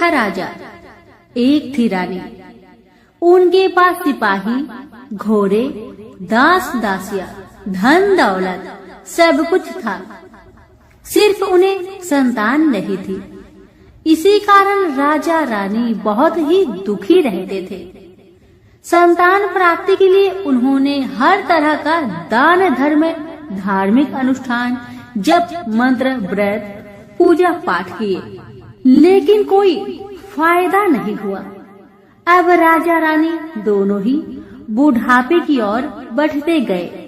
था राजा, एक थी रानी। उनके पास सिपाही, घोड़े, दास दासियां, धन दौलत सब कुछ था, सिर्फ उन्हें संतान नहीं थी। इसी कारण राजा रानी बहुत ही दुखी रहते थे। संतान प्राप्ति के लिए उन्होंने हर तरह का दान धर्म, धार्मिक अनुष्ठान, जप, मंत्र, व्रत, पूजा पाठ किए, लेकिन कोई फायदा नहीं हुआ। अब राजा रानी दोनों ही बुढ़ापे की ओर बढ़ते गए।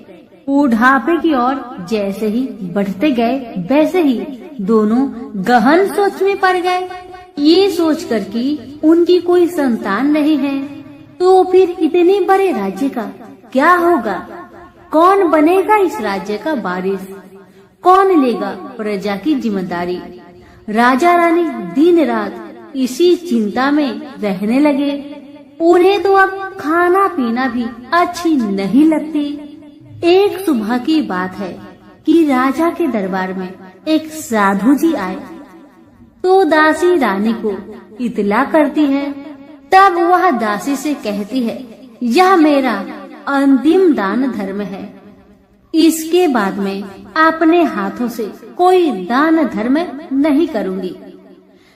बुढ़ापे की ओर जैसे ही बढ़ते गए, वैसे ही दोनों गहन सोच में पड़ गए। ये सोचकर कि उनकी कोई संतान नहीं है, तो फिर इतने बड़े राज्य का क्या होगा? कौन बनेगा इस राज्य का वारिस? कौन लेगा प्रजा की जिम्मेदारी? राजा रानी दिन रात इसी चिंता में रहने लगे। उन्हें तो अब खाना पीना भी अच्छी नहीं लगती। एक सुबह की बात है कि राजा के दरबार में एक साधु जी आए, तो दासी रानी को इतला करती है। तब वह दासी से कहती है, यह मेरा अंतिम दान धर्म है, इसके बाद में अपने हाथों से कोई दान धर्म नहीं करूंगी।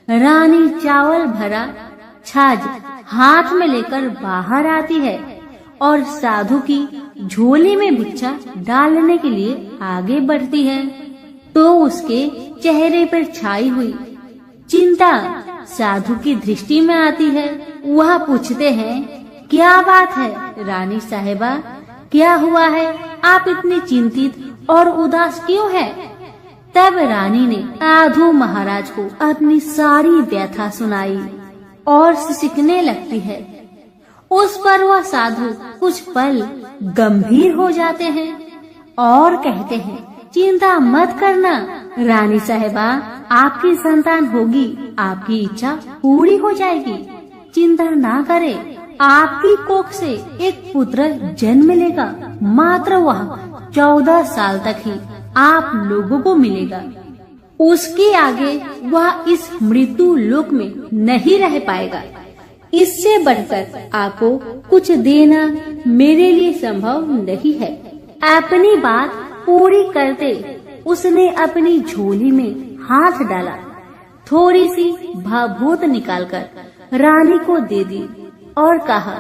रानी चावल भरा छाछ हाथ में लेकर बाहर आती है और साधु की झोली में भिक्षा डालने के लिए आगे बढ़ती है, तो उसके चेहरे पर छाई हुई चिंता साधु की दृष्टि में आती है। वह पूछते हैं, क्या बात है रानी साहिबा, क्या हुआ है? आप इतनी चिंतित और उदास क्यों हैं? तब रानी ने साधु महाराज को अपनी सारी व्यथा सुनाई और सिसकने लगती है। उस पर वह साधु कुछ पल गंभीर हो जाते हैं और कहते हैं, चिंता मत करना रानी साहिबा, आपकी संतान होगी, आपकी इच्छा पूरी हो जाएगी, चिंता ना करें। आपकी कोख से एक पुत्र जन्म लेगा, मात्र वह 14 साल तक ही आप लोगों को मिलेगा। उसके आगे वह इस मृत्यु लोक में नहीं रह पाएगा। इससे बढ़कर आपको कुछ देना मेरे लिए संभव नहीं है। अपनी बात पूरी करते उसने अपनी झोली में हाथ डाला, थोड़ी सी भाभूत निकालकर रानी को दे दी और कहा,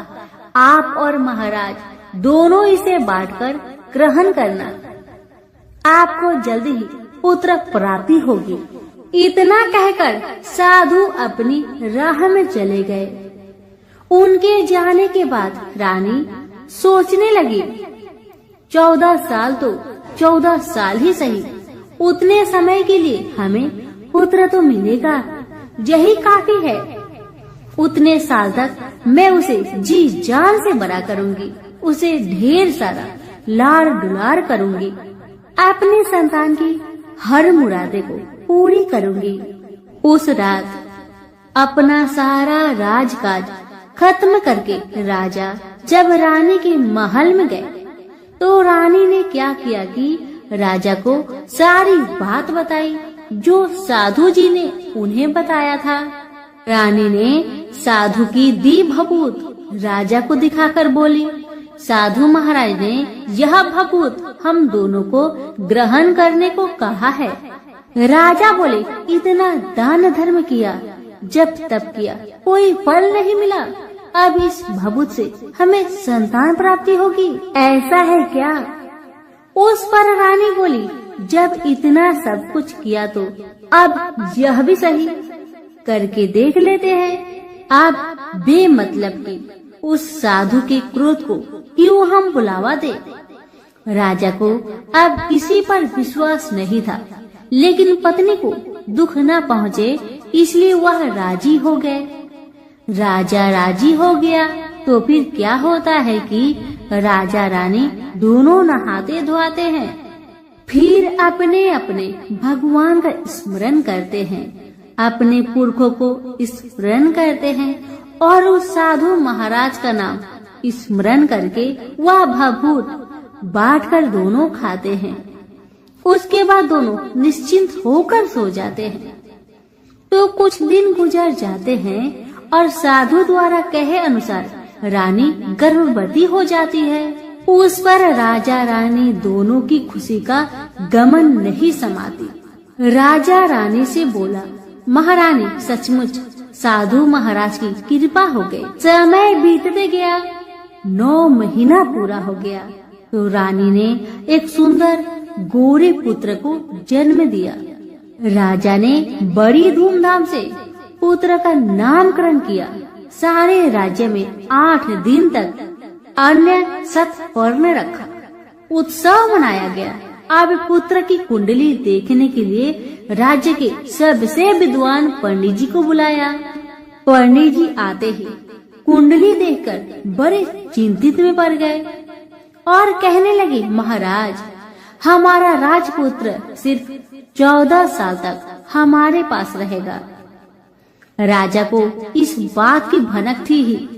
आप और महाराज दोनों इसे बांटकर ग्रहण करना, आपको जल्दी ही पुत्र प्राप्ति होगी। इतना कहकर साधु अपनी राह में चले गए। उनके जाने के बाद रानी सोचने लगी, 14 साल तो 14 साल ही सही, उतने समय के लिए हमें पुत्र तो मिलेगा, यही काफी है। उतने साल तक मैं उसे जी जान से बड़ा करूंगी, उसे ढेर सारा लाड़ दुलार करूंगी, अपनी संतान की हर मुरादे को पूरी करूंगी। उस रात अपना सारा राजकाज खत्म करके राजा जब रानी के महल में गए, तो रानी ने क्या किया कि राजा को सारी बात बताई जो साधु जी ने उन्हें बताया था। रानी ने साधु की दी भभूत राजा को दिखाकर बोली, साधु महाराज ने यह भभूत हम दोनों को ग्रहण करने को कहा है। राजा बोले, इतना दान धर्म किया, जब तब किया, कोई फल नहीं मिला, अब इस भभूत से हमें संतान प्राप्ति होगी, ऐसा है क्या? उस पर रानी बोली, जब इतना सब कुछ किया तो अब यह भी सही करके देख लेते हैं। अब बेमतलब की उस साधु के क्रोध को क्यों हम बुलावा दे? राजा को अब किसी पर विश्वास नहीं था, लेकिन पत्नी को दुख न पहुँचे इसलिए वह राजी हो गए। राजा राजी हो गया तो फिर क्या होता है कि राजा रानी दोनों नहाते धोआते हैं, फिर अपने अपने भगवान का स्मरण करते हैं, अपने पुरखों को स्मरण करते हैं और उस साधु महाराज का नाम स्मरण करके वह भभूत बांटकर दोनों खाते हैं। उसके बाद दोनों निश्चिंत होकर सो जाते हैं। तो कुछ दिन गुजर जाते हैं और साधु द्वारा कहे अनुसार रानी गर्भवती हो जाती है। उस पर राजा रानी दोनों की खुशी का गमन नहीं समाती। राजा रानी से बोला, महारानी सचमुच साधु महाराज की कृपा हो गई। समय बीतते गया, 9 महीना पूरा हो गया तो रानी ने एक सुंदर गोरे पुत्र को जन्म दिया। राजा ने बड़ी धूमधाम से पुत्र का नामकरण किया। सारे राज्य में 8 दिन तक अन्य सत्पर्ण रखा, उत्सव मनाया गया। अब पुत्र की कुंडली देखने के लिए राज्य के सबसे विद्वान पंडित जी को बुलाया। पंडित जी आते ही कुंडली देखकर बड़े चिंतित में पड़ गए और कहने लगे, महाराज हमारा राजपुत्र सिर्फ 14 साल तक हमारे पास रहेगा। राजा को इस बात की भनक थी ही।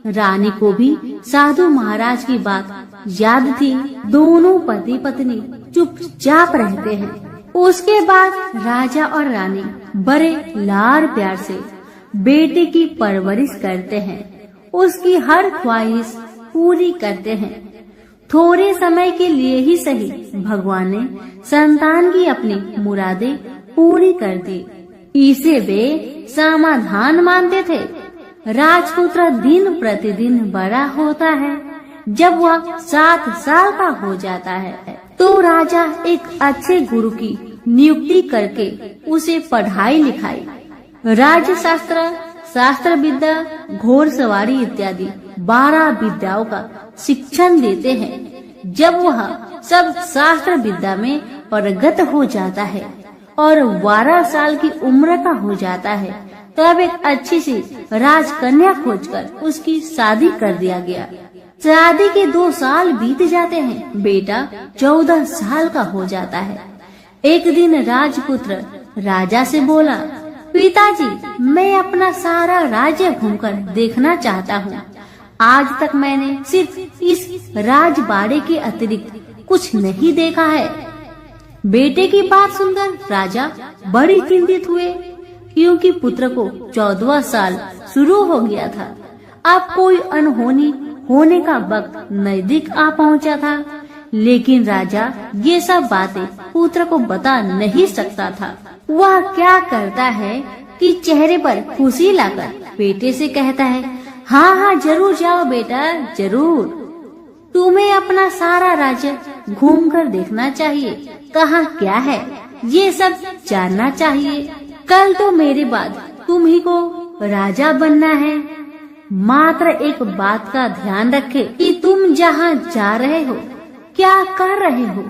रानी को भी साधु महाराज की बात याद थी। दोनों पति पत्नी चुपचाप रहते हैं। उसके बाद राजा और रानी बड़े लाड़ प्यार से बेटे की परवरिश करते हैं, उसकी हर ख्वाहिश पूरी करते हैं। थोड़े समय के लिए ही सही भगवान ने संतान की अपनी मुरादें पूरी कर दी। इसे वे समाधान मानते थे। राजपुत्र दिन प्रतिदिन बड़ा होता है। जब वह 7 साल का हो जाता है तो राजा एक अच्छे गुरु की नियुक्ति करके उसे पढ़ाई लिखाई, राजशास्त्र, शास्त्र विद्या, घोड़सवारी इत्यादि 12 विद्याओं का शिक्षण देते हैं। जब वह सब शास्त्र विद्या में पारंगत हो जाता है और 12 साल की उम्र का हो जाता है तब एक अच्छी सी राजकन्या खोजकर उसकी शादी कर दिया गया। शादी के 2 साल बीत जाते हैं, बेटा 14 साल का हो जाता है। एक दिन राजपुत्र राजा से बोला, पिताजी मैं अपना सारा राज्य घूमकर देखना चाहता हूँ। आज तक मैंने सिर्फ इस राजबाड़े के अतिरिक्त कुछ नहीं देखा है। बेटे की बात सुनकर राजा बड़ी चिंतित हुए, क्योंकि पुत्र को 14वां साल शुरू हो गया था। अब कोई अनहोनी होने का वक्त नजदीक आ पहुंचा था, लेकिन राजा ये सब बातें पुत्र को बता नहीं सकता था। वह क्या करता है कि चेहरे पर खुशी लाकर बेटे से कहता है, हाँ हाँ जरूर जाओ बेटा, जरूर। तुम्हें अपना सारा राज्य घूमकर देखना चाहिए, कहाँ क्या है ये सब जानना चाहिए। कल तो मेरे बाद तुम ही को राजा बनना है। मात्र एक बात का ध्यान रखे कि तुम जहाँ जा रहे हो, क्या कर रहे हो,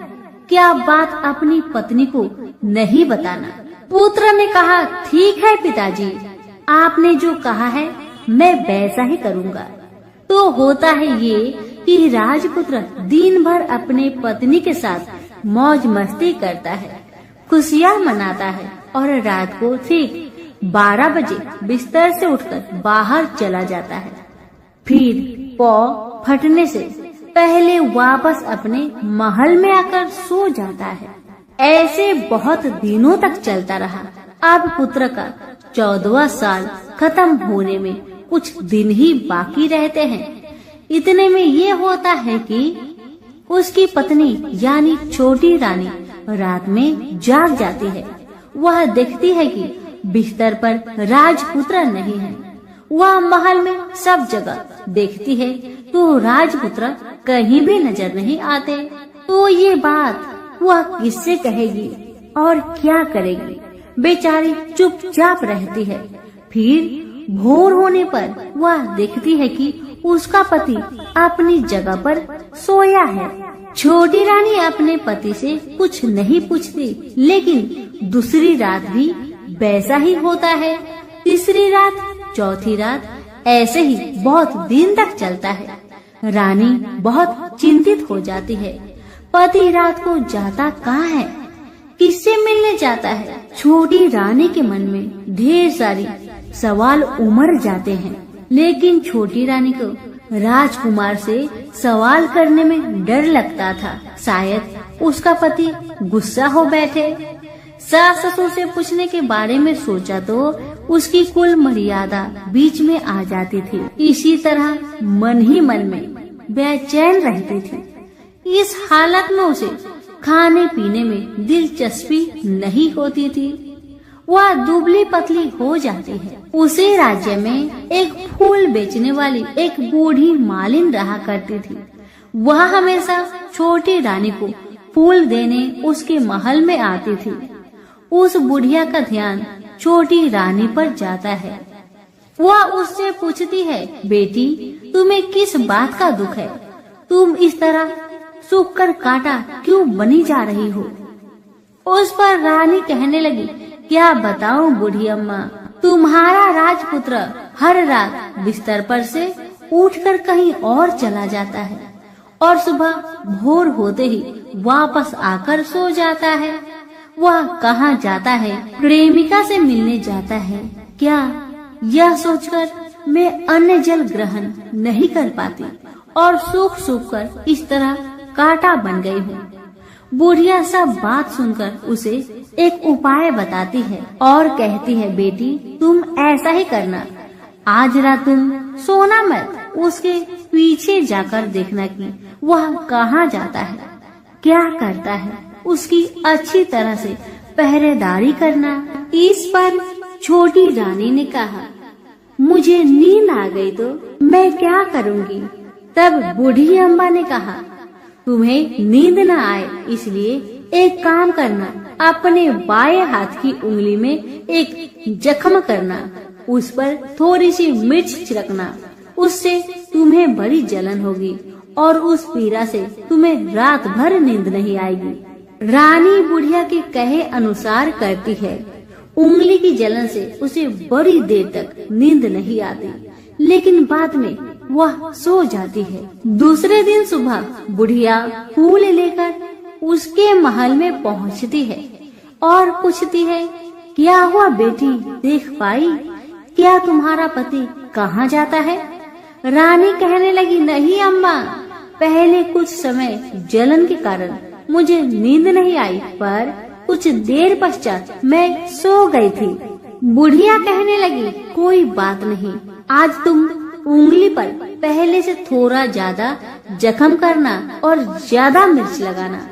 क्या बात अपनी पत्नी को नहीं बताना। पुत्र ने कहा, ठीक है पिताजी, आपने जो कहा है मैं वैसा ही करूँगा। तो होता है ये कि राजपुत्र दिन भर अपने पत्नी के साथ मौज मस्ती करता है, खुशियाँ मनाता है और रात को ठीक 12 बजे बिस्तर से उठकर बाहर चला जाता है। फिर पौ फटने से पहले वापस अपने महल में आकर सो जाता है। ऐसे बहुत दिनों तक चलता रहा। अब पुत्र का 14वां साल खत्म होने में कुछ दिन ही बाकी रहते हैं। इतने में ये होता है कि उसकी पत्नी यानी छोटी रानी रात में जाग जाती है। वह देखती है कि बिस्तर पर राजपुत्र नहीं है। वह महल में सब जगह देखती है तो राजपुत्र कहीं भी नजर नहीं आते। तो ये बात वह किससे कहेगी और क्या करेगी? बेचारी चुपचाप रहती है। फिर भोर होने पर वह देखती है कि उसका पति अपनी जगह पर सोया है। छोटी रानी अपने पति से कुछ नहीं पूछती, लेकिन दूसरी रात भी वैसा ही होता है। तीसरी रात, चौथी रात, ऐसे ही बहुत दिन तक चलता है। रानी बहुत चिंतित हो जाती है। पति रात को जाता कहाँ है, किससे मिलने जाता है? छोटी रानी के मन में ढेर सारी सवाल उमड़ जाते हैं, लेकिन छोटी रानी को राजकुमार से सवाल करने में डर लगता था। शायद उसका पति गुस्सा हो बैठे। सास ससुर से पूछने के बारे में सोचा तो उसकी कुल मर्यादा बीच में आ जाती थी। इसी तरह मन ही मन में बेचैन रहती थी। इस हालत में उसे खाने पीने में दिलचस्पी नहीं होती थी। वह दुबली पतली हो जाती है। उसी राज्य में एक फूल बेचने वाली एक बूढ़ी मालिन रहा करती थी। वह हमेशा छोटी रानी को फूल देने उसके महल में आती थी। उस बुढ़िया का ध्यान छोटी रानी पर जाता है। वह उससे पूछती है, बेटी तुम्हें किस बात का दुख है? तुम इस तरह सूख कर काटा क्यों बनी जा रही हो? उस पर रानी कहने लगी, क्या बताऊं बूढ़ी अम्मा, तुम्हारा राजपुत्र हर रात बिस्तर पर से उठकर कहीं और चला जाता है और सुबह भोर होते ही वापस आकर सो जाता है। वह कहाँ जाता है? प्रेमिका से मिलने जाता है क्या? यह सोचकर मैं अन्न जल ग्रहण नहीं कर पाती और सूख सूख कर इस तरह कांटा बन गई हूँ। बुढ़िया सब बात सुनकर उसे एक उपाय बताती है और कहती है, बेटी तुम ऐसा ही करना, आज रात तुम सोना मत, उसके पीछे जाकर देखना कि वह कहाँ जाता है, क्या करता है, उसकी अच्छी तरह से पहरेदारी करना। इस पर छोटी रानी ने कहा, मुझे नींद आ गई तो मैं क्या करूँगी? तब बूढ़ी अम्मा ने कहा, तुम्हें नींद न आए इसलिए एक काम करना, अपने बाएं हाथ की उंगली में एक जख्म करना, उस पर थोड़ी सी मिर्च छिड़कना, उससे तुम्हें बड़ी जलन होगी और उस पीड़ा से तुम्हें रात भर नींद नहीं आएगी। रानी बुढ़िया के कहे अनुसार करती है। उंगली की जलन से उसे बड़ी देर तक नींद नहीं आती, लेकिन बाद में वह सो जाती है। दूसरे दिन सुबह बुढ़िया फूल लेकर उसके महल में पहुंचती है और पूछती है, क्या हुआ बेटी, देख पाई क्या तुम्हारा पति कहाँ जाता है? रानी कहने लगी, नहीं अम्मा, पहले कुछ समय जलन के कारण मुझे नींद नहीं आई, पर कुछ देर पश्चात मैं सो गई थी। बुढ़िया कहने लगी, कोई बात नहीं, आज तुम उंगली पर पहले से थोड़ा ज्यादा जख्म करना और ज्यादा मिर्च लगाना।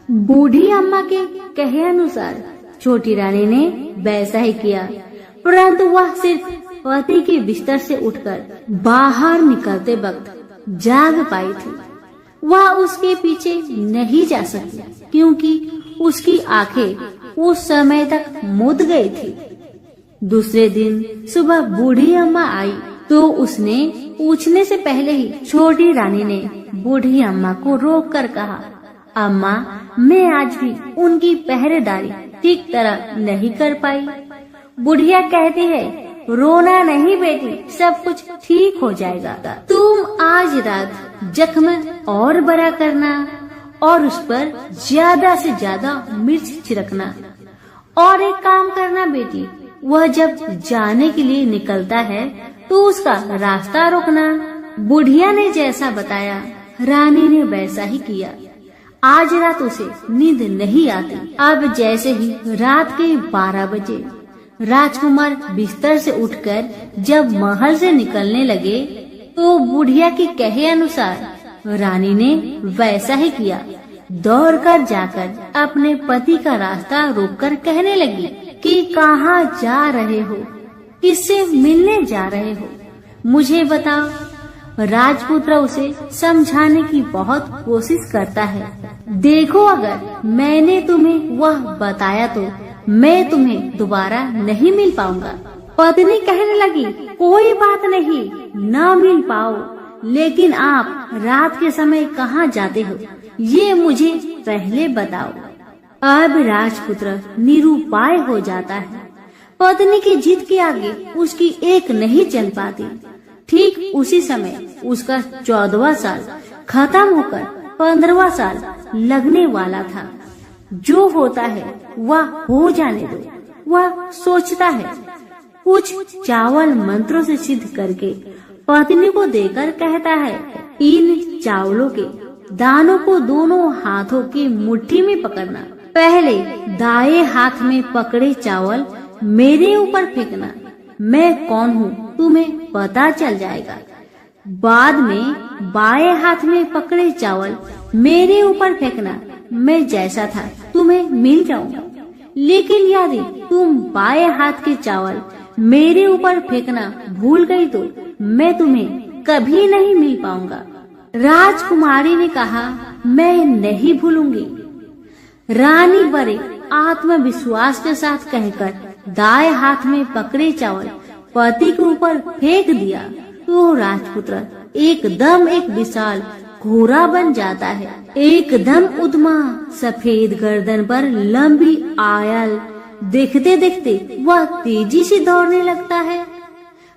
बूढ़ी अम्मा के कहे अनुसार छोटी रानी ने वैसा ही किया, परंतु वह सिर्फ पति के बिस्तर से उठकर बाहर निकलते वक्त जाग पाई थी। वह उसके पीछे नहीं जा सकी क्योंकि उसकी आंखें उस समय तक मुद गई थी। दूसरे दिन सुबह बूढ़ी अम्मा आई तो उसने पूछने से पहले ही छोटी रानी ने बूढ़ी अम्मा को रोककर कहा, अम्मा, मैं आज भी उनकी पहरेदारी ठीक तरह नहीं कर पाई। बुढ़िया कहती है, रोना नहीं बेटी, सब कुछ ठीक हो जाएगा। तुम आज रात जख्म और बड़ा करना और उस पर ज्यादा से ज्यादा मिर्च छिड़कना। और एक काम करना बेटी, वह जब जाने के लिए निकलता है तो उसका रास्ता रोकना। बुढ़िया ने जैसा बताया रानी ने वैसा ही किया। आज रात उसे नींद नहीं आती। अब जैसे ही रात के 12 बजे राजकुमार बिस्तर से उठकर जब महल से निकलने लगे तो बुढ़िया के कहे अनुसार रानी ने वैसा ही किया। दौड़कर जाकर अपने पति का रास्ता रोककर कहने लगी कि कहाँ जा रहे हो, किससे मिलने जा रहे हो, मुझे बताओ। राजपुत्र उसे समझाने की बहुत कोशिश करता है। देखो, अगर मैंने तुम्हें वह बताया तो मैं तुम्हें दोबारा नहीं मिल पाऊंगा। पत्नी कहने लगी, कोई बात नहीं, न मिल पाओ, लेकिन आप रात के समय कहाँ जाते हो ये मुझे पहले बताओ। अब राजपुत्र निरुपाय हो जाता है। पत्नी की जिद के आगे उसकी एक नहीं चल पाती। ठीक उसी समय उसका 14वां साल खत्म होकर 15वां साल लगने वाला था। जो होता है वह हो जाने दो। वह सोचता है, कुछ चावल मंत्रों से सिद्ध करके पत्नी को देकर कहता है, इन चावलों के दानों को दोनों हाथों की मुट्ठी में पकड़ना, पहले दाएं हाथ में पकड़े चावल मेरे ऊपर फेंकना, मैं कौन हूँ तुम्हें पता चल जाएगा। बाद में बाएं हाथ में पकड़े चावल मेरे ऊपर फेंकना, मैं जैसा था तुम्हें मिल जाऊंगा। लेकिन यदि तुम बाएं हाथ के चावल मेरे ऊपर फेंकना भूल गई तो मैं तुम्हें कभी नहीं मिल पाऊंगा। राजकुमारी ने कहा, मैं नहीं भूलूंगी। रानी बड़े आत्मविश्वास के साथ कहकर दाएं हाथ में पकड़े चावल पति के ऊपर फेंक दिया तो राजपुत्र एकदम एक विशाल घोड़ा बन जाता है। एकदम उद्यमा सफेद गर्दन पर लंबी आयल देखते देखते वह तेजी से दौड़ने लगता है।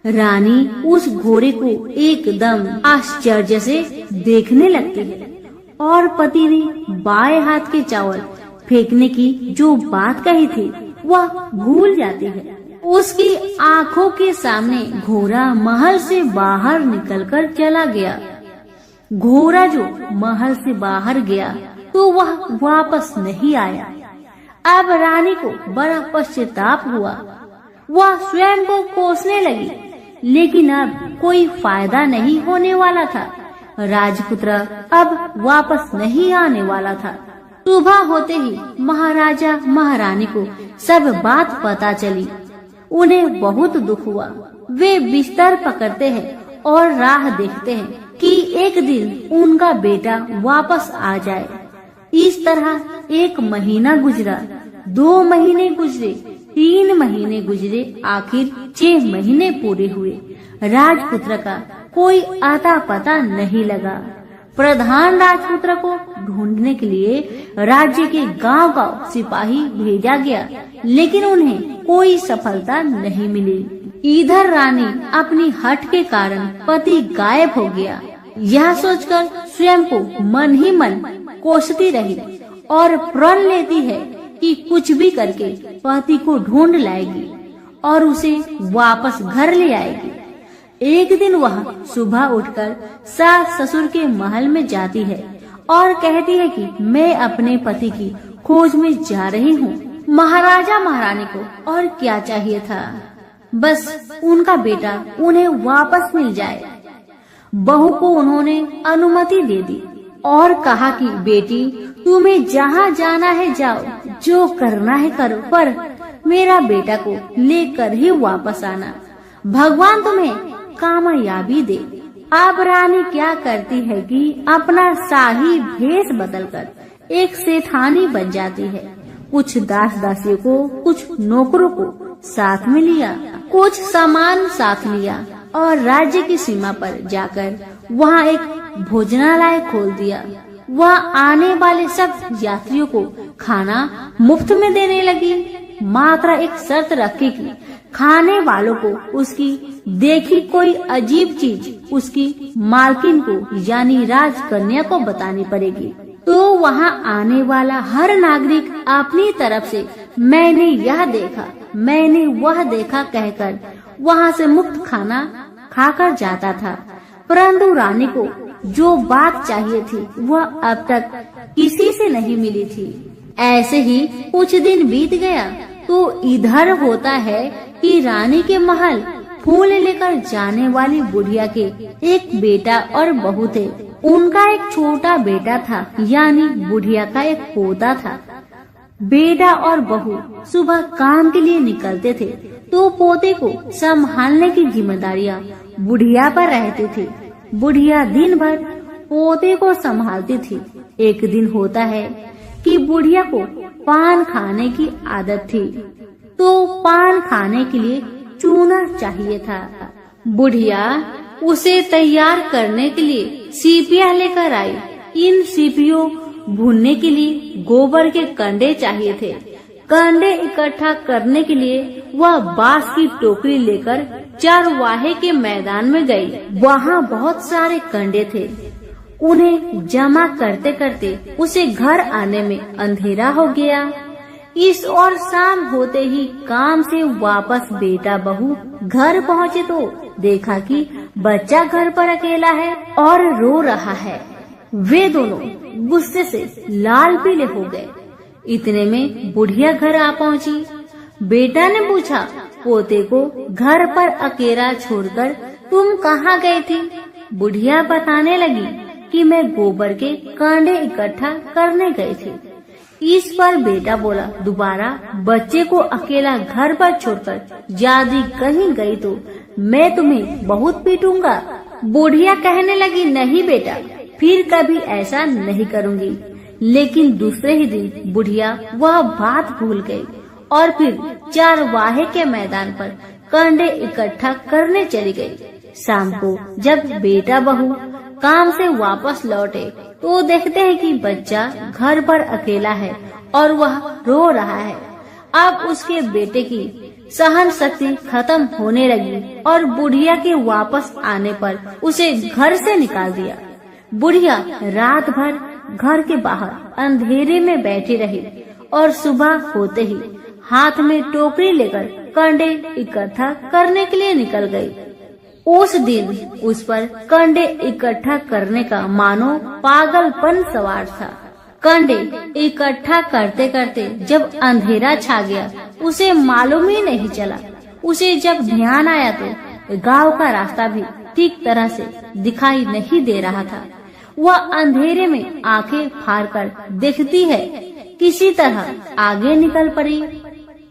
रानी उस घोड़े को एकदम आश्चर्य से देखने लगती है और पति ने बाएं हाथ के चावल फेंकने की जो बात कही थी वह भूल जाती है। उसकी आंखों के सामने घोड़ा महल से बाहर निकलकर चला गया। घोड़ा जो महल से बाहर गया तो वह वापस नहीं आया। अब रानी को बड़ा पश्चाताप हुआ। वह स्वयं को कोसने लगी, लेकिन अब कोई फायदा नहीं होने वाला था। राजपुत्र अब वापस नहीं आने वाला था। सुबह होते ही महाराजा महारानी को सब बात पता चली। उन्हें बहुत दुख हुआ। वे बिस्तर पकड़ते हैं और राह देखते हैं कि एक दिन उनका बेटा वापस आ जाए। इस तरह 1 महीना गुजरा, 2 महीने गुजरे, 3 महीने गुजरे, आखिर 6 महीने पूरे हुए। राजपुत्र का कोई आता पता नहीं लगा। प्रधान राजपुत्र को ढूंढने के लिए राज्य के गांव-गांव सिपाही भेजा गया, लेकिन उन्हें कोई सफलता नहीं मिली। इधर रानी अपनी हठ के कारण पति गायब हो गया, यह सोचकर स्वयं को मन ही मन कोसती रही और प्रण लेती है कि कुछ भी करके पति को ढूंढ लाएगी और उसे वापस घर ले आएगी। एक दिन वह सुबह उठकर सास ससुर के महल में जाती है और कहती है कि मैं अपने पति की खोज में जा रही हूँ। महाराजा महारानी को और क्या चाहिए था, बस उनका बेटा उन्हें वापस मिल जाए। बहू को उन्होंने अनुमति दे दी और कहा कि बेटी तुम्हें जहाँ जाना है जाओ, जो करना है करो, पर मेरा बेटा को लेकर ही वापस आना। भगवान तुम्हें कामयाबी दे। अब रानी क्या करती है कि अपना शाही भेष बदलकर एक सेठानी बन जाती है। कुछ दास दासियों को, कुछ नौकरों को साथ में लिया, कुछ सामान साथ लिया और राज्य की सीमा पर जाकर वहाँ एक भोजनालय खोल दिया। वह आने वाले सब यात्रियों को खाना मुफ्त में देने लगी। मात्र एक शर्त रखी कि खाने वालों को उसकी देखी कोई अजीब चीज उसकी मालकिन को यानी राजकन्या को बतानी पड़ेगी। तो वहाँ आने वाला हर नागरिक अपनी तरफ से मैंने यह देखा, मैंने वह देखा कहकर वहाँ से मुफ्त खाना खाकर जाता था। परंतु रानी को जो बात चाहिए थी वह अब तक किसी से नहीं मिली थी। ऐसे ही कुछ दिन बीत गया तो इधर होता है कि रानी के महल फूल लेकर जाने वाली बुढ़िया के एक बेटा और बहू थे। उनका एक छोटा बेटा था, यानी बुढ़िया का एक पोता था। बेटा और बहू सुबह काम के लिए निकलते थे तो पोते को संभालने की जिम्मेदारियां बुढ़िया पर रहती थी। बुढ़िया दिन भर पोते को संभालती थी। एक दिन होता है कि बुढ़िया को पान खाने की आदत थी, तो पान खाने के लिए चूना चाहिए था। बुढ़िया उसे तैयार करने के लिए सीपियाँ लेकर आई। इन सीपियों भूनने के लिए गोबर के कंडे चाहिए थे। कंडे इकट्ठा करने के लिए वह बांस की टोकरी लेकर चरवाहे के मैदान में गई। वहाँ बहुत सारे कंडे थे। उन्हें जमा करते करते उसे घर आने में अंधेरा हो गया। इस और शाम होते ही काम से वापस बेटा बहू घर पहुँचे तो देखा कि बच्चा घर पर अकेला है और रो रहा है। वे दोनों गुस्से से लाल पीले हो गए। इतने में बुढ़िया घर आ पहुंची। बेटा ने पूछा, पोते को घर पर अकेला छोड़कर तुम कहाँ गई थी? बुढ़िया बताने लगी कि मैं गोबर के कांडे इकट्ठा करने गई थी। इस पर बेटा बोला, दोबारा बच्चे को अकेला घर पर छोड़कर यदि कहीं गई तो मैं तुम्हें बहुत पीटूंगा। बुढ़िया कहने लगी, नहीं बेटा, फिर कभी ऐसा नहीं करूंगी। लेकिन दूसरे ही दिन बुढ़िया वह बात भूल गई और फिर चरवाहे के मैदान पर कंडे इकट्ठा करने चली गई। शाम को जब बेटा बहू काम से वापस लौटे तो देखते हैं कि बच्चा घर पर अकेला है और वह रो रहा है। अब उसके बेटे की सहन शक्ति खत्म होने लगी और बुढ़िया के वापस आने पर उसे घर से निकाल दिया। बुढ़िया रात भर घर के बाहर अंधेरे में बैठी रही और सुबह होते ही हाथ में टोकरी लेकर कंडे इकट्ठा करने के लिए निकल गई। उस दिन उस पर कंडे इकट्ठा करने का मानो पागलपन सवार था। कंडे इकट्ठा करते करते जब अंधेरा छा गया उसे मालूम ही नहीं चला। उसे जब ध्यान आया तो गांव का रास्ता भी ठीक तरह से दिखाई नहीं दे रहा था। वह अंधेरे में आंखें फाड़कर देखती है, किसी तरह आगे निकल पड़ी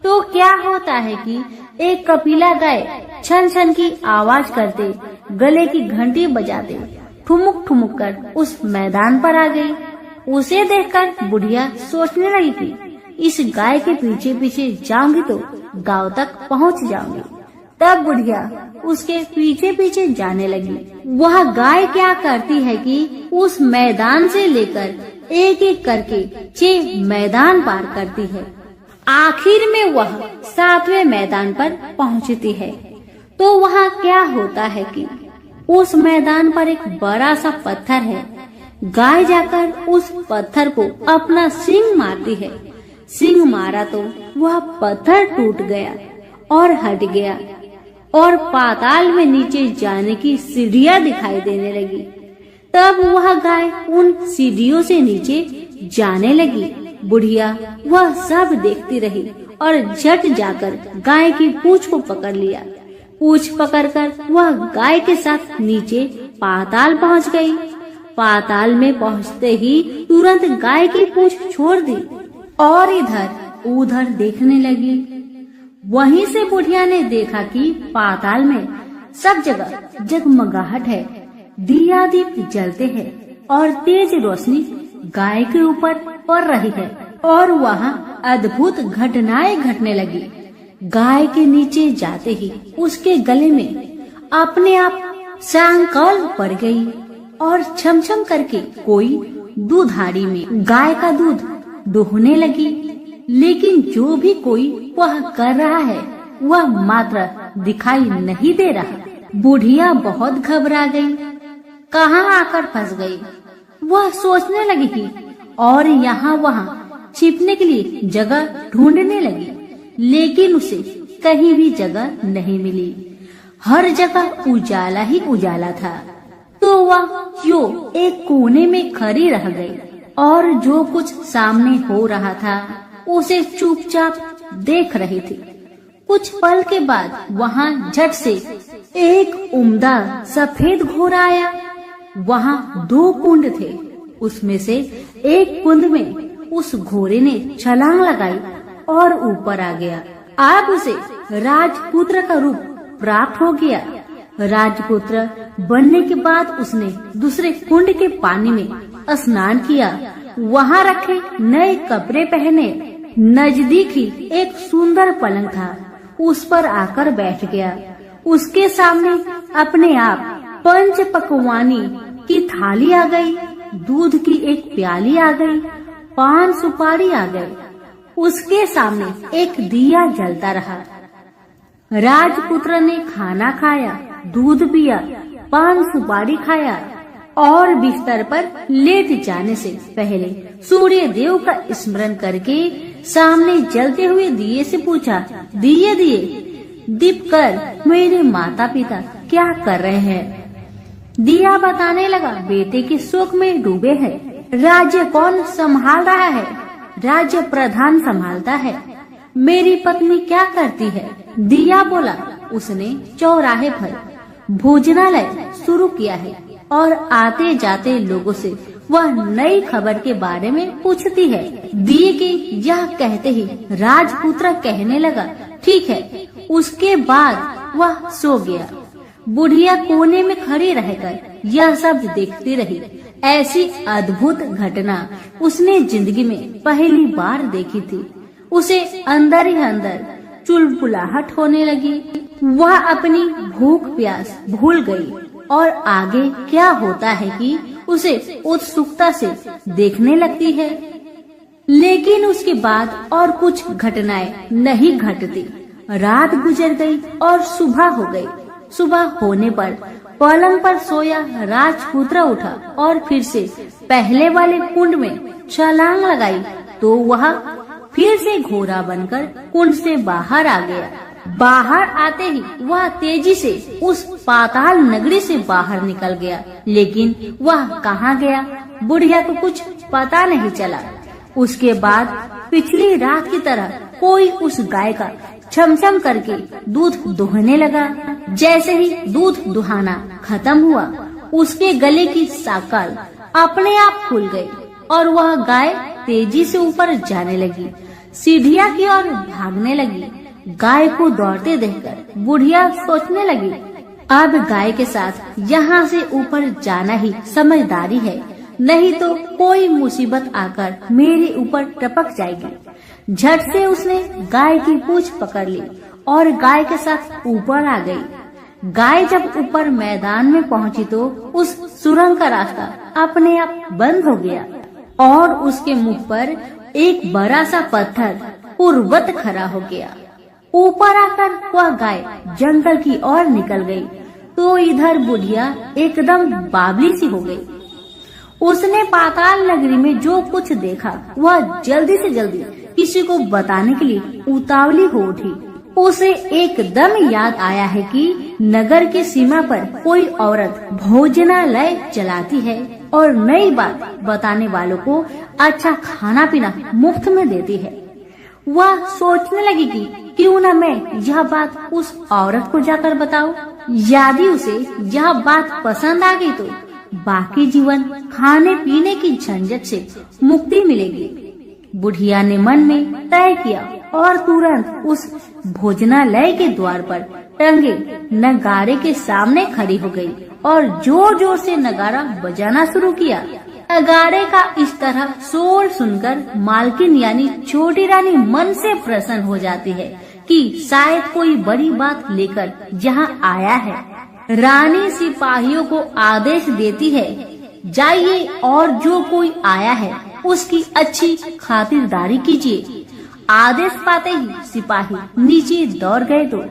तो क्या होता है कि एक कपिला गाय छन छन की आवाज करते, गले की घंटी बजाते ठुमुक ठुमुक कर उस मैदान पर आ गई। उसे देखकर बुढ़िया सोचने लगी कि इस गाय के पीछे पीछे जाऊंगी तो गांव तक पहुंच जाऊंगी। तब बुढ़िया उसके पीछे पीछे जाने लगी। वह गाय क्या करती है कि उस मैदान से लेकर एक एक करके 6 मैदान पार करती है। आखिर में वह 7वें मैदान पर पहुंचती है तो वहाँ क्या होता है कि उस मैदान पर एक बड़ा सा पत्थर है। गाय जाकर उस पत्थर को अपना सींग मारती है। सींग मारा तो वह पत्थर टूट गया और हट गया और पाताल में नीचे जाने की सीढ़ियां दिखाई देने लगी। तब वह गाय उन सीढ़ियों से नीचे जाने लगी। बुढ़िया वह सब देखती रही और झट जाकर गाय की पूंछ को पकड़ लिया। पूंछ पकड़कर वह गाय के साथ नीचे पाताल पहुंच गई। पाताल में पहुंचते ही तुरंत गाय की पूंछ छोड़ दी और इधर उधर देखने लगी। वहीं से बुढ़िया ने देखा कि पाताल में सब जगह जगमगाहट है, दिया दीप जलते हैं और तेज रोशनी गाय के ऊपर पड़ रही है और वहाँ अद्भुत घटनाएं घटने लगी। गाय के नीचे जाते ही उसके गले में अपने आप सांकल पड़ गई और छमछम करके कोई दूधाड़ी में गाय का दूध दोहने लगी। लेकिन जो भी कोई वह कर रहा है वह मात्र दिखाई नहीं दे रहा। बुढ़िया बहुत घबरा गई, कहाँ आकर फंस गई। वह सोचने लगी कि और यहाँ वहाँ छिपने के लिए जगह ढूंढने लगी, लेकिन उसे कहीं भी जगह नहीं मिली। हर जगह उजाला ही उजाला था। तो वह जो एक कोने में खड़ी रह गई और जो कुछ सामने हो रहा था उसे चुपचाप देख रही थी। कुछ पल के बाद वहाँ झट से एक उम्दा सफेद घोड़ा आया। वहाँ 2 कुंड थे। उसमें से एक कुंड में उस घोड़े ने छलांग लगाई और ऊपर आ गया। अब उसे राजपुत्र का रूप प्राप्त हो गया। राजपुत्र बनने के बाद उसने दूसरे कुंड के पानी में स्नान किया। वहाँ रखे नए कपड़े पहने। नजदीक ही एक सुंदर पलंग था, उस पर आकर बैठ गया। उसके सामने अपने आप 5 पकवानी की थाली आ गई, दूध की एक प्याली आ गई, पान सुपारी आ गई। उसके सामने एक दिया जलता रहा। राजपुत्र ने खाना खाया, दूध पिया, पान सुपारी खाया और बिस्तर पर लेट जाने से पहले सूर्य देव का स्मरण करके सामने जलते हुए दिए से पूछा, दिए दिए दीप कर मेरे माता पिता क्या कर रहे हैं? दिया बताने लगा, बेटे के शोक में डूबे हैं। राज्य कौन संभाल रहा है? राज्य प्रधान संभालता है। मेरी पत्नी क्या करती है? दिया बोला, उसने चौराहे पर भोजनालय शुरू किया है और आते जाते लोगों से वह नई खबर के बारे में पूछती है। दिए के यह कहते ही राजपुत्र कहने लगा, ठीक है। उसके बाद वह सो गया। बुढ़िया कोने में खड़ी रहकर यह सब देखती रही। ऐसी अद्भुत घटना उसने जिंदगी में पहली बार देखी थी। उसे अंदर ही अंदर चुलबुलाहट होने लगी। वह अपनी भूख प्यास भूल गई और आगे क्या होता है कि उसे उत्सुकता से देखने लगती है। लेकिन उसके बाद और कुछ घटनाएं नहीं घटती। रात गुजर गई और सुबह हो गई। सुबह होने पर पलंग पर सोया राजपुत्र उठा और फिर से पहले वाले कुंड में छलांग लगाई तो वह फिर से घोड़ा बनकर कुंड से बाहर आ गया। बाहर आते ही वह तेजी से उस पाताल नगरी से बाहर निकल गया। लेकिन वह कहाँ गया, बुढ़िया को कुछ पता नहीं चला। उसके बाद पिछली रात की तरह कोई उस गाय का छमछम करके दूध दुहने लगा। जैसे ही दूध दुहाना खत्म हुआ, उसके गले की साकल अपने आप खुल गई और वह गाय तेजी से ऊपर जाने लगी, सीढ़ियाँ की ओर भागने लगी। गाय को दौड़ते देखकर बुढ़िया सोचने लगी, अब गाय के साथ यहाँ से ऊपर जाना ही समझदारी है, नहीं तो कोई मुसीबत आकर मेरे ऊपर टपक जाएगी। झट से उसने गाय की पूंछ पकड़ ली और गाय के साथ ऊपर आ गई। गाय जब ऊपर मैदान में पहुंची तो उस सुरंग का रास्ता अपने आप बंद हो गया और उसके मुख पर एक बड़ा सा पत्थर उर्वत खड़ा हो गया। ऊपर आकर वह गाय जंगल की ओर निकल गई तो इधर बुढ़िया एकदम बावली सी हो गई। उसने पाताल नगरी में जो कुछ देखा वह जल्दी से जल्दी किसी को बताने के लिए उतावली हो उठी। उसे एकदम याद आया है कि नगर की सीमा पर कोई औरत भोजनालय चलाती है और नई बात बताने वालों को अच्छा खाना पीना मुफ्त में देती है। वह सोचने लगी कि क्यों न मैं यह बात उस औरत को जाकर बताऊं। यदि उसे यह बात पसंद आ गई तो बाकी जीवन खाने पीने की झंझट से मुक्ति मिलेगी। बुढ़िया ने मन में तय किया और तुरंत उस भोजनालय के द्वार पर टंगे नगाड़े के सामने खड़ी हो गई और जोर जोर से नगाड़ा बजाना शुरू किया। नगाड़े का इस तरह शोर सुनकर मालकिन यानी छोटी रानी मन से प्रसन्न हो जाती है कि शायद कोई बड़ी बात लेकर यहाँ आया है। रानी सिपाहियों को आदेश देती है, जाइए और जो कोई आया है उसकी अच्छी खातिरदारी कीजिए। आदेश पाते ही सिपाही नीचे दौड़ गए तो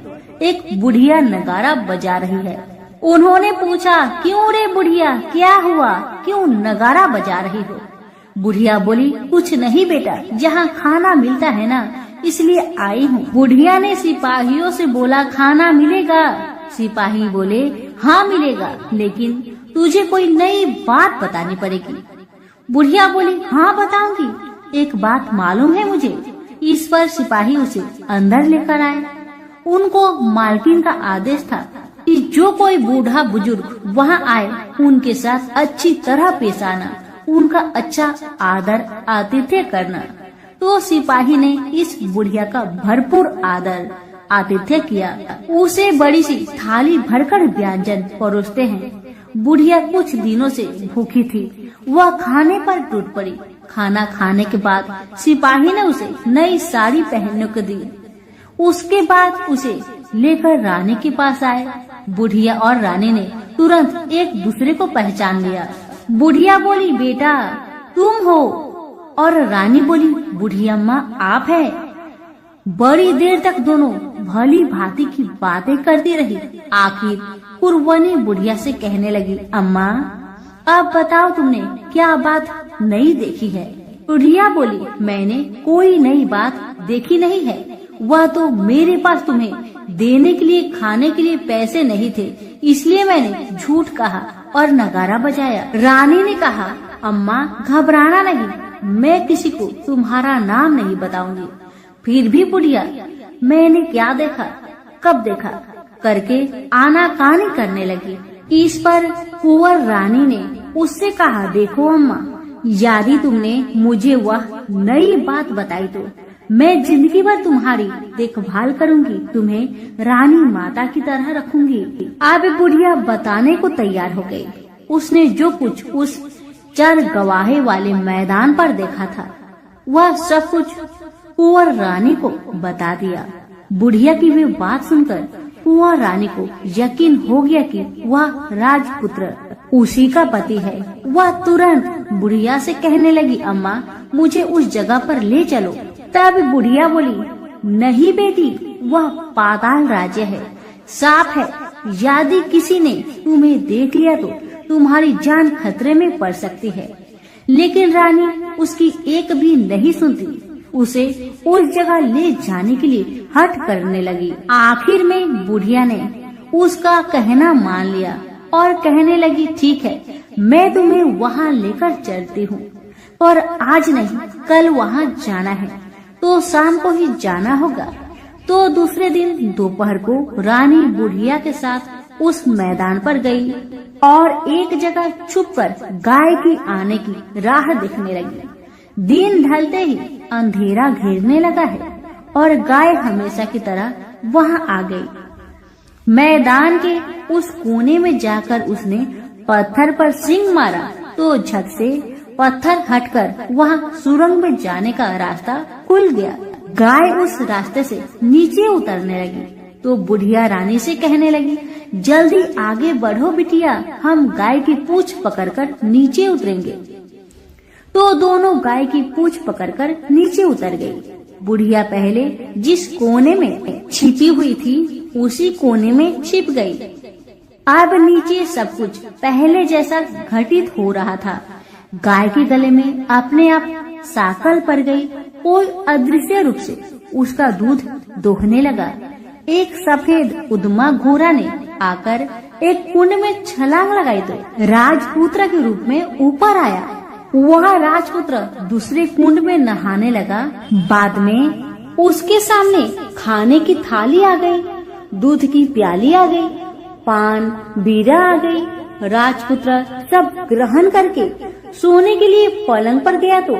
एक बुढ़िया नगाड़ा बजा रही है। उन्होंने पूछा, क्यों रे बुढ़िया, क्या हुआ, क्यों नगाड़ा बजा रही हो? बुढ़िया बोली, कुछ नहीं बेटा, यहाँ खाना मिलता है ना, इसलिए आई हूँ। बुढ़िया ने सिपाहियों से बोला, खाना मिलेगा? सिपाही बोले, हाँ मिलेगा, लेकिन तुझे कोई नई बात बतानी पड़ेगी। बुढ़िया बोली, हाँ बताऊंगी, एक बात मालूम है मुझे। इस पर सिपाही उसे अंदर लेकर आए। उनको मालकिन का आदेश था कि जो कोई बूढ़ा बुजुर्ग वहाँ आए उनके साथ अच्छी तरह पेश आना, उनका अच्छा आदर आतिथ्य करना। तो सिपाही ने इस बुढ़िया का भरपूर आदर आतिथ्य किया। उसे बड़ी सी थाली भरकर व्यंजन परोसते हैं। बुढ़िया कुछ दिनों से भूखी थी, वह खाने पर टूट पड़ी। खाना खाने के बाद सिपाही ने उसे नई साड़ी पहनने को दी। उसके बाद उसे लेकर रानी के पास आए। बुढ़िया और रानी ने तुरंत एक दूसरे को पहचान लिया। बुढ़िया बोली, बेटा तुम हो? और रानी बोली, बुढ़िया माँ आप है। बड़ी देर तक दोनों भली भांति की बातें करती रही। आखिर कुरवनी बुढ़िया से कहने लगी, अम्मा अब बताओ तुमने क्या बात नई देखी है? बुढ़िया बोली, मैंने कोई नई बात देखी नहीं है, वह तो मेरे पास तुम्हें देने के लिए खाने के लिए पैसे नहीं थे, इसलिए मैंने झूठ कहा और नगाड़ा बजाया। रानी ने कहा, अम्मा घबराना नहीं, मैं किसी को तुम्हारा नाम नहीं बताऊंगी। फिर भी बुढ़िया मैंने क्या देखा, कब देखा करके आनाकानी करने लगी। इस पर कुंवर रानी ने उससे कहा, देखो अम्मा, यदि तुमने मुझे वह नई बात बताई तो मैं जिंदगी भर तुम्हारी देखभाल करूंगी, तुम्हें रानी माता की तरह रखूंगी। अब बुढ़िया बताने को तैयार हो गई। उसने जो कुछ उस चर गवाहे वाले मैदान पर देखा था वह सब कुछ कुंवर रानी को बता दिया। बुढ़िया की वे बात सुनकर कुंवर रानी को यकीन हो गया कि वह राजपुत्र उसी का पति है। वह तुरंत बुढ़िया से कहने लगी, अम्मा मुझे उस जगह पर ले चलो। तब बुढ़िया बोली, नहीं बेटी, वह पाताल राज्य है, साफ है। यदि किसी ने तुम्हें देख लिया तो तुम्हारी जान खतरे में पड़ सकती है। लेकिन रानी उसकी एक भी नहीं सुनती, उसे उस जगह ले जाने के लिए हठ करने लगी। आखिर में बुढ़िया ने उसका कहना मान लिया और कहने लगी, ठीक है, मैं तुम्हें वहाँ लेकर चलती हूँ, और आज नहीं कल वहाँ जाना है तो शाम को ही जाना होगा। तो दूसरे दिन दोपहर को रानी बुढ़िया के साथ उस मैदान पर गई और एक जगह छुपकर गाय की आने की राह देखने लगी। दिन ढलते ही अंधेरा घेरने लगा है और गाय हमेशा की तरह वहां आ गई। मैदान के उस कोने में जाकर उसने पत्थर पर सींग मारा तो झट से पत्थर हटकर वहां सुरंग में जाने का रास्ता खुल गया। गाय उस रास्ते से नीचे उतरने लगी तो बुढ़िया रानी से कहने लगी, जल्दी आगे बढ़ो बिटिया, हम गाय की पूंछ पकड़कर नीचे उतरेंगे। तो दोनों गाय की पूंछ पकड़कर नीचे उतर गई। बुढ़िया पहले जिस कोने में छिपी हुई थी उसी कोने में छिप गई। अब नीचे सब कुछ पहले जैसा घटित हो रहा था। गाय के गले में अपने आप साकल पड़ गई। कोई अदृश्य रूप से उसका दूध दोहने लगा। एक सफेद उद्मा घोड़ा ने आकर एक कुंड में छलांग लगाई तो राजपुत्र के रूप में ऊपर आया। वह राजपुत्र दूसरे कुंड में नहाने लगा। बाद में उसके सामने खाने की थाली आ गई, दूध की प्याली आ गई, पान बीड़ा आ गई। राजपुत्र सब ग्रहण करके सोने के लिए पलंग पर गया तो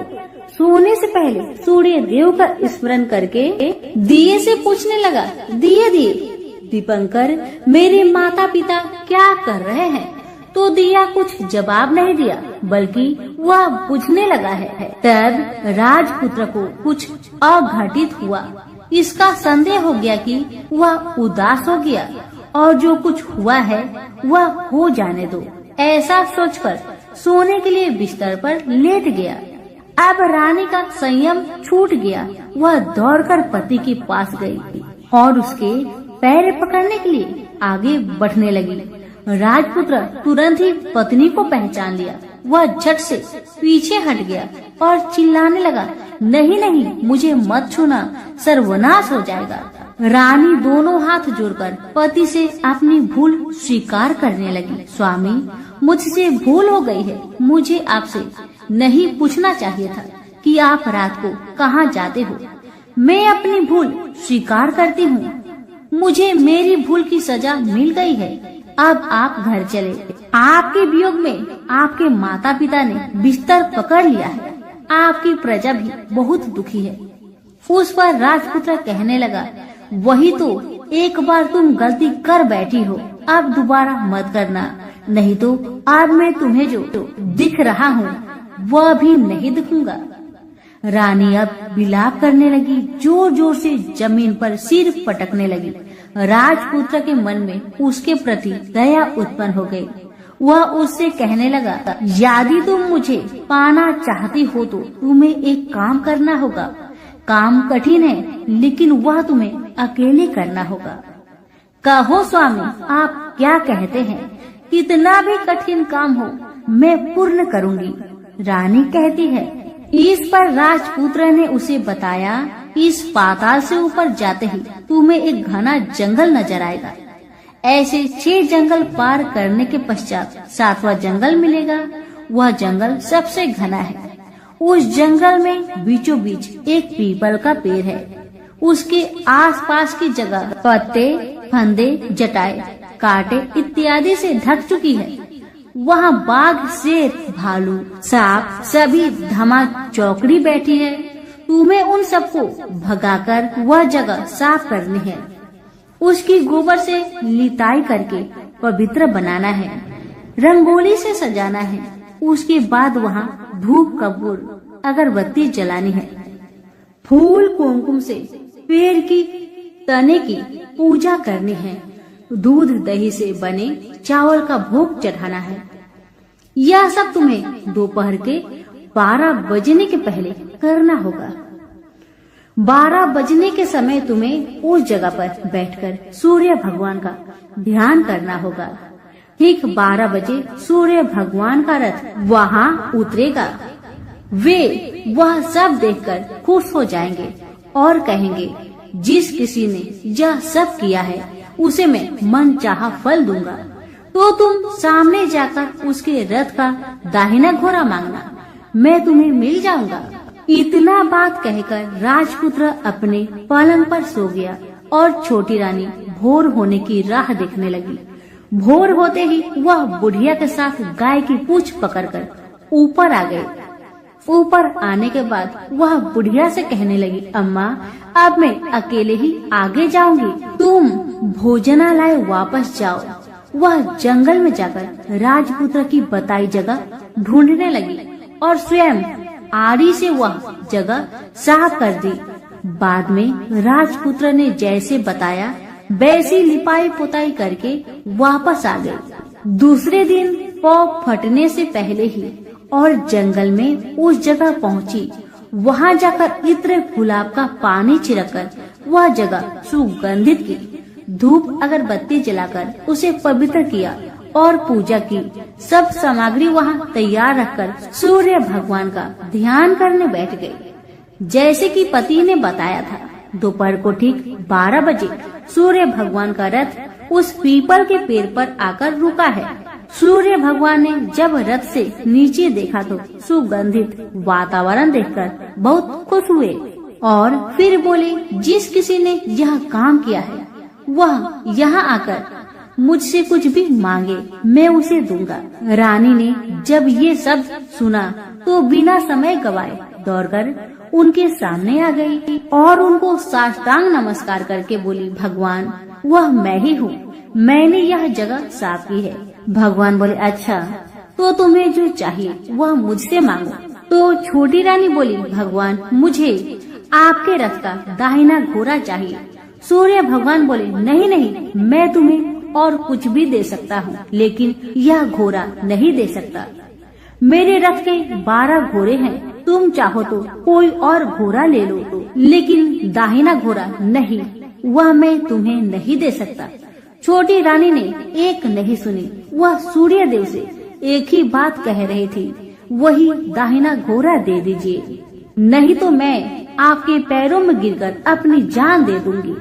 सोने से पहले सूर्य देव का स्मरण करके दिए से पूछने लगा, दिए दिए दीपंकर, मेरे माता पिता क्या कर रहे हैं? तो दिया कुछ जवाब नहीं दिया बल्कि वह बुझने लगा है। तब राजपुत्र को कुछ अघटित हुआ। इसका संदेह हो गया कि वह उदास हो गया और जो कुछ हुआ है वह हो जाने दो, ऐसा सोचकर सोने के लिए बिस्तर पर लेट गया। अब रानी का संयम छूट गया। वह दौड़कर पति के पास गई और उसके पैर पकड़ने के लिए आगे बढ़ने लगी। राजपुत्र तुरंत ही पत्नी को पहचान लिया। वह झट से पीछे हट गया और चिल्लाने लगा, नहीं नहीं, मुझे मत छूना, सर्वनाश हो जाएगा। रानी दोनों हाथ जोड़कर पति से अपनी भूल स्वीकार करने लगी। स्वामी, मुझसे भूल हो गई है। मुझे आपसे नहीं पूछना चाहिए था कि आप रात को कहाँ जाते हो। मैं अपनी भूल स्वीकार करती हूँ। मुझे मेरी भूल की सजा मिल गई है। अब आप घर चले। आपके वियोग में आपके माता पिता ने बिस्तर पकड़ लिया है। आपकी प्रजा भी बहुत दुखी है। उस पर राजपुत्र कहने लगा, वही तो, एक बार तुम गलती कर बैठी हो, अब दोबारा मत करना, नहीं तो अब मैं तुम्हें जो दिख रहा हूँ वह भी नहीं दिखूंगा। रानी अब विलाप करने लगी, जोर जोर से जमीन पर सिर पटकने लगी। राजपुत्र के मन में उसके प्रति दया उत्पन्न हो गई। वह उससे कहने लगा, यदि तुम मुझे पाना चाहती हो तो तुम्हें एक काम करना होगा। काम कठिन है लेकिन वह तुम्हें अकेले करना होगा। कहो स्वामी, आप क्या कहते हैं? कितना भी कठिन काम हो मैं पूर्ण करूंगी। रानी कहती है। इस पर राजपुत्र ने उसे बताया, इस पाताल से ऊपर जाते ही तुम्हें एक घना जंगल नजर आएगा। ऐसे 6 जंगल पार करने के पश्चात 7वां जंगल मिलेगा। वह जंगल सबसे घना है। उस जंगल में बीचों बीच एक पीपल का पेड़ है। उसके आसपास की जगह पत्ते, फंदे, जटाएं, कांटे इत्यादि से ढक चुकी है। वहाँ बाघ, शेर, भालू, सांप सभी धमा चौकड़ी बैठी है। तुम्हें उन सबको भगाकर वह जगह साफ करनी है। उसकी गोबर से लिताई करके पवित्र बनाना है, रंगोली से सजाना है। उसके बाद वहाँ धूप कपूर अगरबत्ती जलानी है। फूल कुमकुम से पेड़ की तने की पूजा करनी है। दूध दही से बने चावल का भोग चढ़ाना है। यह सब तुम्हें दोपहर के 12 बजने के पहले करना होगा। 12 बजने के समय तुम्हें उस जगह पर बैठकर सूर्य भगवान का ध्यान करना होगा। ठीक 12 बजे सूर्य भगवान का रथ वहाँ उतरेगा। वे वह सब देखकर खुश हो जाएंगे और कहेंगे, जिस किसी ने यह सब किया है उसे मैं मनचाहा फल दूंगा। तो तुम सामने जाकर उसके रथ का दाहिना घोड़ा मांगना, मैं तुम्हें मिल जाऊंगा। इतना बात कहकर राजपुत्र अपने पलंग पर सो गया और छोटी रानी भोर होने की राह देखने लगी। भोर होते ही वह बुढ़िया के साथ गाय की पूंछ पकड़कर ऊपर आ गई। ऊपर आने के बाद वह बुढ़िया से कहने लगी, अम्मा अब मैं अकेले ही आगे जाऊंगी, तुम भोजनालय वापस जाओ। वह जंगल में जाकर राजपुत्र की बताई जगह ढूंढने लगी और स्वयं आरी से वह जगह साफ कर दी। बाद में राजपुत्र ने जैसे बताया वैसी लिपाई पुताई करके वापस आ गई। दूसरे दिन पौ फटने से पहले ही और जंगल में उस जगह पहुंची। वहां जाकर इत्र गुलाब का पानी छिड़ककर वह जगह सुगंधित की। धूप अगरबत्ती जलाकर उसे पवित्र किया और पूजा की। सब सामग्री वहाँ तैयार रखकर सूर्य भगवान का ध्यान करने बैठ गई। जैसे कि पति ने बताया था, दोपहर को ठीक 12 बजे सूर्य भगवान का रथ उस पीपल के पेड़ पर आकर रुका है। सूर्य भगवान ने जब रथ से नीचे देखा तो सुगंधित वातावरण देखकर बहुत खुश हुए और फिर बोले, जिस किसी ने यह काम किया है वह यहाँ आकर मुझसे कुछ भी मांगे, मैं उसे दूंगा। रानी ने जब ये सब सुना तो बिना समय गवाए दौड़कर उनके सामने आ गई और उनको साष्टांग नमस्कार करके बोली, भगवान वह मैं ही हूँ, मैंने यह जगह साफ की है। भगवान बोले, अच्छा तो तुम्हें जो चाहिए वह मुझसे मांगो। तो छोटी रानी बोली, भगवान मुझे आपके रथ का दाहिना घोड़ा चाहिए। सूर्य भगवान बोले, नहीं नहीं, मैं तुम्हें और कुछ भी दे सकता हूँ, लेकिन यह घोड़ा नहीं दे सकता। मेरे रथ के 12 घोड़े हैं, तुम चाहो तो कोई और घोड़ा ले लो, लेकिन दाहिना घोड़ा नहीं, वह मैं तुम्हें नहीं दे सकता। छोटी रानी ने एक नहीं सुनी। वह सूर्य देव से एक ही बात कह रही थी, वही दाहिना घोड़ा दे दीजिए, नहीं तो मैं आपके पैरों में गिरकर अपनी जान दे दूंगी।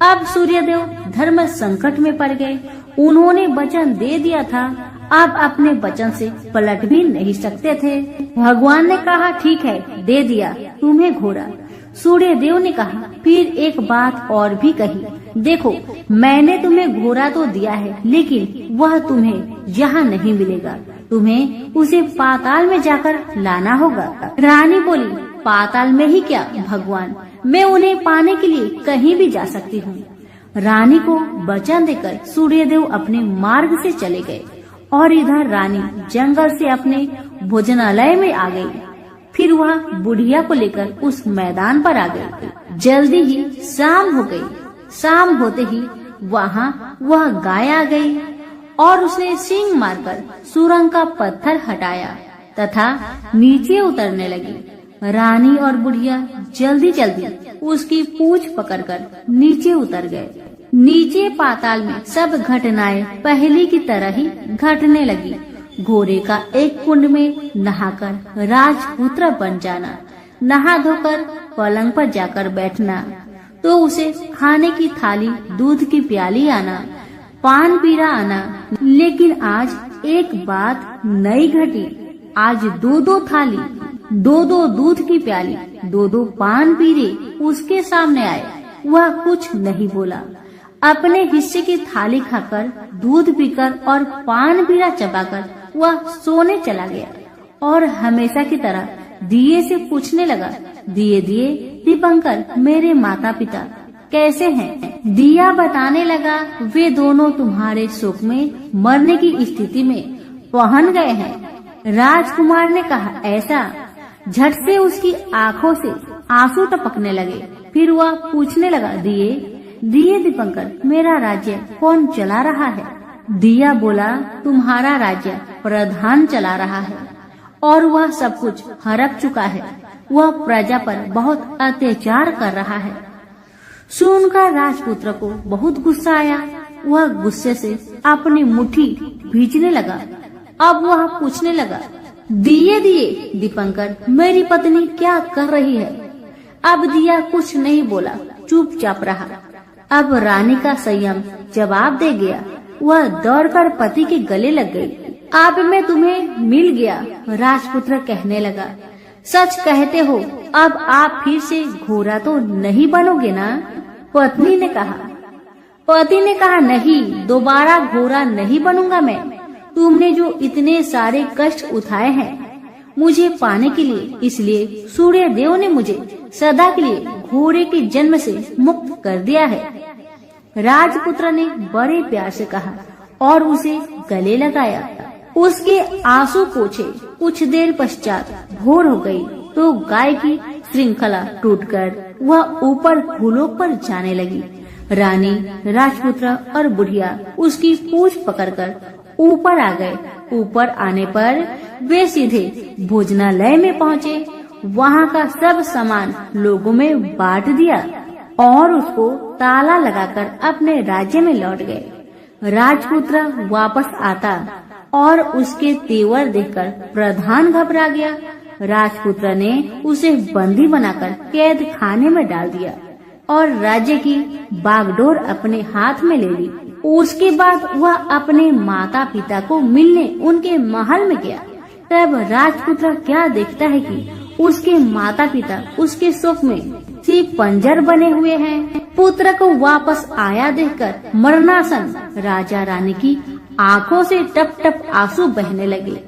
अब सूर्यदेव धर्म संकट में पड़ गए। उन्होंने वचन दे दिया था, अब अपने वचन से पलट भी नहीं सकते थे। भगवान ने कहा, ठीक है, दे दिया तुम्हें घोड़ा। सूर्यदेव ने कहा, फिर एक बात और भी कही, देखो मैंने तुम्हें घोड़ा तो दिया है, लेकिन वह तुम्हें यहाँ नहीं मिलेगा, तुम्हें उसे पाताल में जाकर लाना होगा। रानी बोली, पाताल में ही क्या भगवान, मैं उन्हें पाने के लिए कहीं भी जा सकती हूँ। रानी को वचन देकर सूर्यदेव अपने मार्ग से चले गए और इधर रानी जंगल से अपने भोजनालय में आ गई। फिर वह बुढ़िया को लेकर उस मैदान पर आ गई। जल्दी ही शाम हो गई। शाम होते ही वहाँ वह गाय आ गई और उसने सींग मारकर सुरंग का पत्थर हटाया तथा नीचे उतरने लगी। रानी और बुढ़िया जल्दी जल्दी उसकी पूंछ पकड़कर नीचे उतर गए। नीचे पाताल में सब घटनाएं पहले की तरह ही घटने लगी। घोड़े का एक कुंड में नहाकर राजपुत्र बन जाना, नहा धोकर पलंग पर जाकर बैठना, तो उसे खाने की थाली, दूध की प्याली आना, पान पीरा आना। लेकिन आज एक बात नई घटी। आज 2-2 थाली, दो दो दूध की प्याली, दो दो पान पीरे उसके सामने आए। वह कुछ नहीं बोला। अपने हिस्से की थाली खाकर, दूध पीकर और पान पीरा चबाकर वह सोने चला गया और हमेशा की तरह दिए से पूछने लगा, दिए दिए दीपंकर, मेरे माता पिता कैसे हैं? दिया बताने लगा, वे दोनों तुम्हारे शोक में मरने की स्थिति में पहुंच गए हैं। राजकुमार ने कहा, ऐसा? झट से उसकी आंखों से आंसू टपकने लगे। फिर वह पूछने लगा, दिए दिए दीपंकर, मेरा राज्य कौन चला रहा है? दिया बोला, तुम्हारा राज्य प्रधान चला रहा है और वह सब कुछ हड़प चुका है। वह प्रजा पर बहुत अत्याचार कर रहा है। सुनकर राजपुत्र को बहुत गुस्सा आया। वह गुस्से से अपनी मुट्ठी भींचने लगा। अब वह पूछने लगा, दिए दिए दीपंकर, मेरी पत्नी क्या कर रही है? अब दिया कुछ नहीं बोला, चुपचाप रहा। अब रानी का संयम जवाब दे गया। वह दौड़कर पति के गले लग गई। अब मैं तुम्हें मिल गया, राजपुत्र कहने लगा। सच कहते हो, अब आप फिर से घोड़ा तो नहीं बनोगे ना? पत्नी ने कहा। पति ने कहा, नहीं, दोबारा घोड़ा नहीं बनूंगा मैं। तुमने जो इतने सारे कष्ट उठाए हैं मुझे पाने के लिए, इसलिए सूर्य देव ने मुझे सदा के लिए घोड़े के जन्म से मुक्त कर दिया है। राजपुत्र ने बड़े प्यार से कहा और उसे गले लगाया। उसके आंसू पोंछे। कुछ देर पश्चात भोर हो गई तो गाय की श्रृंखला टूटकर वह ऊपर भूलोक पर जाने लगी। रानी, राजपुत्र और बुढ़िया उसकी पूंछ पकड़कर ऊपर आ गए। ऊपर आने पर वे सीधे भोजनालय में पहुँचे। वहाँ का सब सामान लोगों में बांट दिया और उसको ताला लगाकर अपने राज्य में लौट गए। राजपुत्र वापस आता और उसके तेवर देखकर प्रधान घबरा गया। राजपुत्र ने उसे बंदी बनाकर कैद खाने में डाल दिया और राज्य की बागडोर अपने हाथ में ले ली। उसके बाद वह अपने माता पिता को मिलने उनके महल में गया। तब राजपुत्र क्या देखता है कि उसके माता पिता उसके शोक में सिर्फ पंजर बने हुए हैं। पुत्र को वापस आया देखकर मरणासन राजा रानी की आंखों से टप टप आंसू बहने लगे।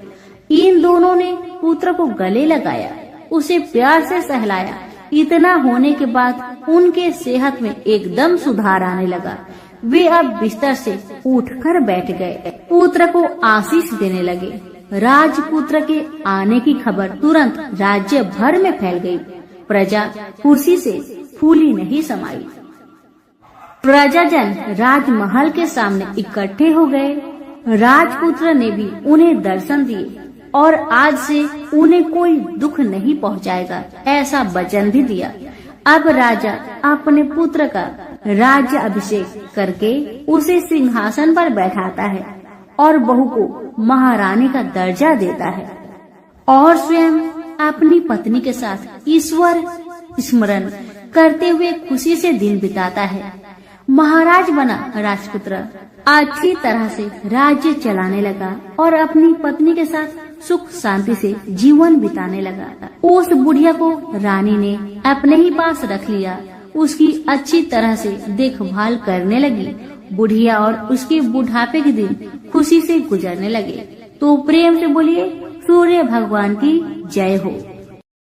इन दोनों ने पुत्र को गले लगाया, उसे प्यार से सहलाया। इतना होने के बाद उनके सेहत में एकदम सुधार आने लगा। वे अब बिस्तर से उठकर बैठ गए। पुत्र को आशीष देने लगे। राजपुत्र के आने की खबर तुरंत राज्य भर में फैल गई। प्रजा कुर्सी से फूली नहीं समाई। प्रजाजन राजमहल के सामने इकट्ठे हो गए। राजपुत्र ने भी उन्हें दर्शन दिए और आज से उन्हें कोई दुख नहीं पहुंचाएगा, ऐसा वचन भी दिया। अब राजा अपने पुत्र का राज्य अभिषेक करके उसे सिंहासन पर बैठाता है और बहू को महारानी का दर्जा देता है और स्वयं अपनी पत्नी के साथ ईश्वर स्मरण करते हुए खुशी से दिन बिताता है। महाराज बना राजपुत्र अच्छी तरह से राज्य चलाने लगा और अपनी पत्नी के साथ सुख शांति से जीवन बिताने लगा। उस बुढ़िया को रानी ने अपने ही पास रख लिया। उसकी अच्छी तरह से देखभाल करने लगी। बुढ़िया और उसके बुढ़ापे के दिन खुशी से गुजरने लगे। तो प्रेम से बोलिए, सूर्य भगवान की जय हो।